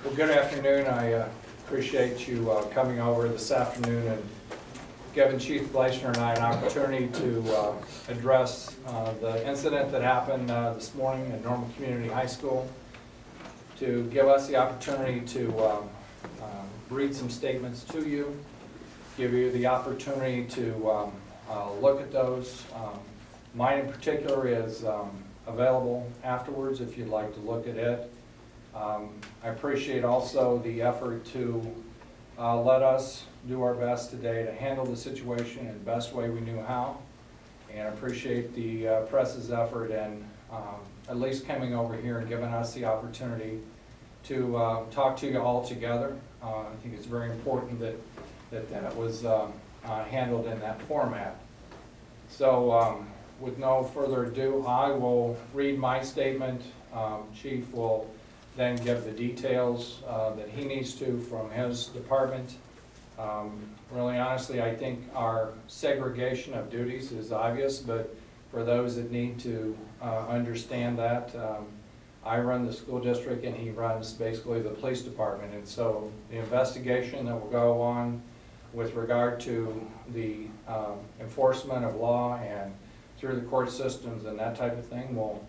Well, good afternoon. I appreciate you coming over this afternoon and giving Chief Fleischner and I an opportunity to address the incident that happened this morning at Normal Community High School, to give us the opportunity to read some statements to you, give you the opportunity to look at those. Mine in particular is available afterwards if you'd like to look at it. I appreciate also the effort to let us do our best today to handle the situation in the best way we knew how, and appreciate the press's effort in at least coming over here and giving us the opportunity to talk to you all together. I think it's very important that was handled in that format. So with no further ado, I will read my statement. Chief will then give the details that he needs to from his department. Really honestly, I think our segregation of duties is obvious, but for those that need to understand that, I run the school district and he runs basically the police department. And so the investigation that will go on with regard to the enforcement of law and through the court systems and that type of thing will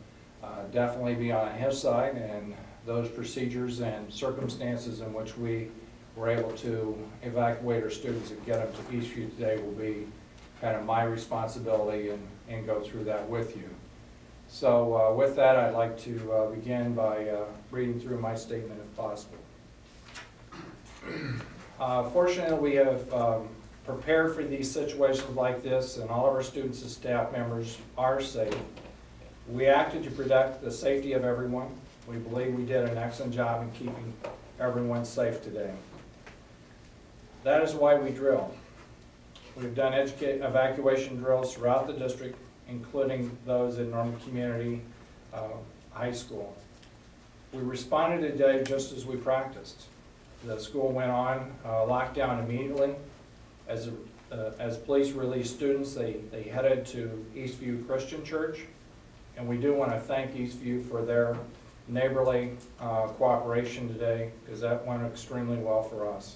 definitely be on his side, and those procedures and circumstances in which we were able to evacuate our students and get them to Eastview today will be kind of my responsibility and go through that with you. So with that, I'd like to begin by reading through my statement if possible. Fortunately, we have prepared for these situations like this, and all of our students and staff members are safe. We acted to protect the safety of everyone. We believe we did an excellent job in keeping everyone safe today. That is why we drill. We've done evacuation drills throughout the district, including those at Normal Community High School. We responded today just as we practiced. The school went on lockdown immediately. As police released students, they headed to Eastview Christian Church, and we do want to thank Eastview for their neighborly cooperation today, because that went extremely well for us.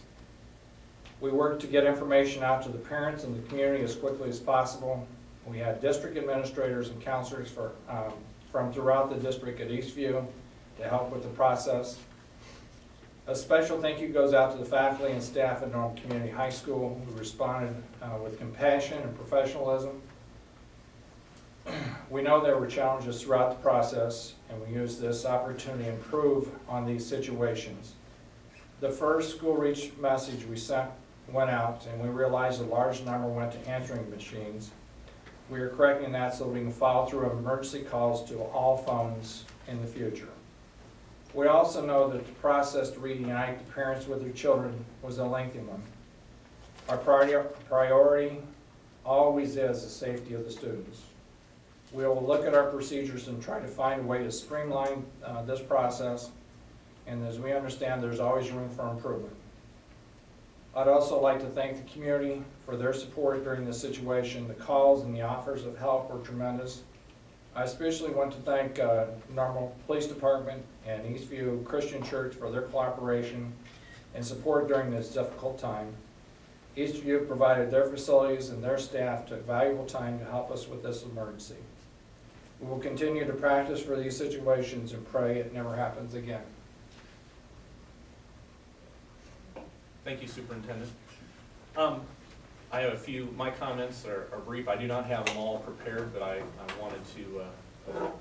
We worked to get information out to the parents and the community as quickly as possible. We had district administrators and counselors from throughout the district at Eastview to help with the process. A special thank you goes out to the faculty and staff at Normal Community High School who responded with compassion and professionalism. We know there were challenges throughout the process, and we used this opportunity to improve on these situations. The first school reach message we sent went out, and we realized a large number went to answering machines. We are correcting that so we can follow through emergency calls to all phones in the future. We also know that the process to reunite the parents with their children was a lengthy one. Our priority always is the safety of the students. We will look at our procedures and try to find a way to streamline this process, and as we understand, there's always room for improvement. I'd also like to thank the community for their support during this situation. The calls and the offers of help were tremendous. I especially want to thank Normal Police Department and Eastview Christian Church for their cooperation and support during this difficult time. Eastview provided their facilities and their staff took valuable time to help us with this emergency. We will continue to practice for these situations and pray it never happens again. Thank you, Superintendent. I have a few, my comments are brief. I do not have them all prepared, but I wanted to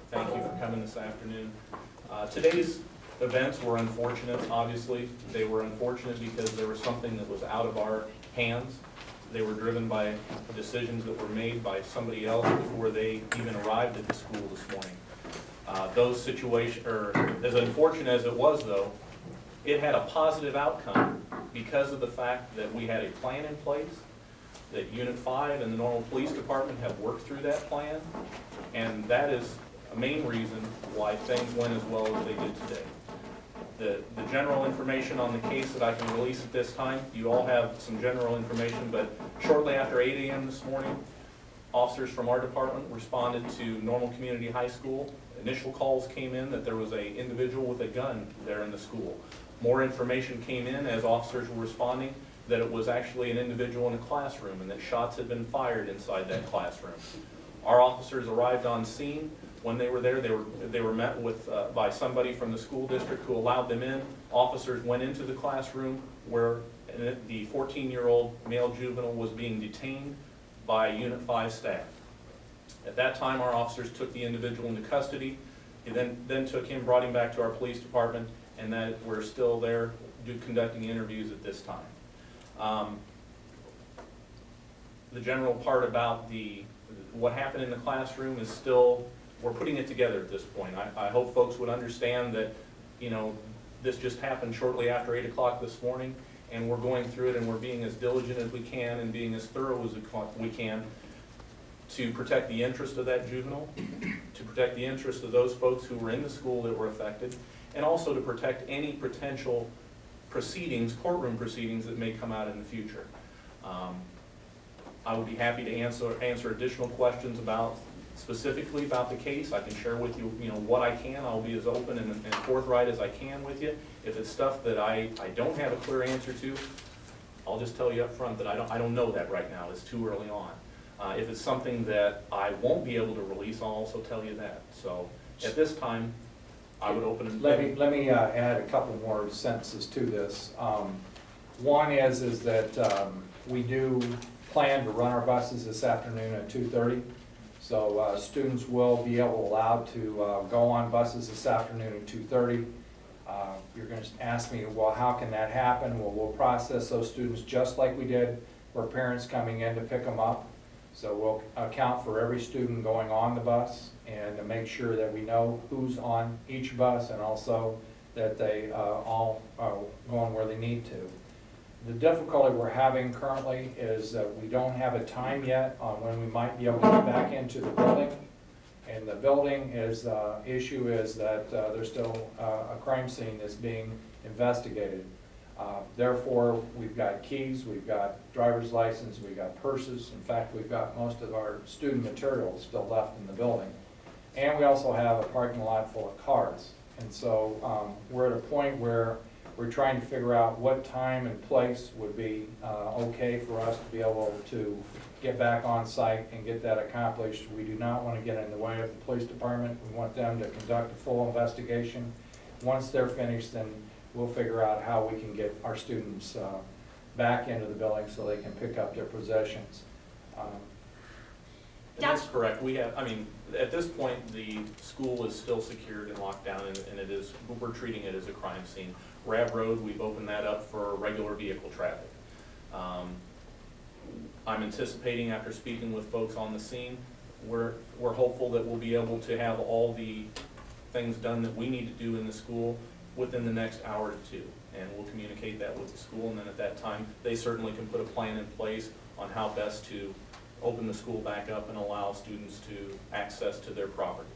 thank you for coming this afternoon. Today's events were unfortunate, obviously. They were unfortunate because there was something that was out of our hands. They were driven by decisions that were made by somebody else before they even arrived at the school this morning. Those situations, or as unfortunate as it was though, it had a positive outcome because of the fact that we had a plan in place, that Unit 5 and the Normal Police Department have worked through that plan, and that is a main reason why things went as well as they did today. The general information on the case that I can release at this time, you all have some general information, but shortly after 8 a.m. this morning, Officers from our department responded to Normal Community High School. Initial calls came in that there was an individual with a gun there in the school. More information came in as officers were responding that it was actually an individual in a classroom and that shots had been fired inside that classroom. Our officers arrived on scene. When they were there, they were met with by somebody from the school district who allowed them in. Officers went into the classroom where the 14-year-old male juvenile was being detained by Unit 5 staff. At that time, our officers took the individual into custody. He then took him, brought him back to our police department, and that we're still there conducting interviews at this time. The general part about what happened in the classroom is still, we're putting it together at this point. I hope folks would understand that, you know, this just happened shortly after 8 o'clock this morning, and we're going through it and we're being as diligent as we can and being as thorough as we can to protect the interest of that juvenile, to protect the interest of those folks who were in the school that were affected, and also to protect any potential proceedings, courtroom proceedings that may come out in the future. I would be happy to answer additional questions specifically about the case. I can share with you, what I can. I'll be as open and forthright as I can with you. If it's stuff that I don't have a clear answer to, I'll just tell you up front that I don't know that right now. It's too early on. If it's something that I won't be able to release, I'll also tell you that. So at this time, I would open it. Let me add a couple more sentences to this. One is that we do plan to run our buses this afternoon at 2:30. So students will be allowed to go on buses this afternoon at 2:30. You're going to ask me, well, how can that happen? Well, we'll process those students just like we did for parents coming in to pick them up. So we'll account for every student going on the bus and to make sure that we know who's on each bus and also that they all are going where they need to. The difficulty we're having currently is that we don't have a time yet on when we might be able to get back into the building. And the building issue is that there's still a crime scene that's being investigated. Therefore, we've got keys, we've got driver's license, we've got purses. In fact, we've got most of our student materials still left in the building. And we also have a parking lot full of cars. And so we're at a point where we're trying to figure out what time and place would be okay for us to be able to get back on site and get that accomplished. We do not want to get in the way of the police department. We want them to conduct a full investigation. Once they're finished, then we'll figure out how we can get our students back into the building so they can pick up their possessions. That's correct. At this point, the school is still secured and locked down, and we're treating it as a crime scene. Rab Road, we've opened that up for regular vehicle traffic. I'm anticipating, after speaking with folks on the scene, we're hopeful that we'll be able to have all the things done that we need to do in the school within the next hour or two. And we'll communicate that with the school, and then at that time, they certainly can put a plan in place on how best to open the school back up and allow students to access to their property.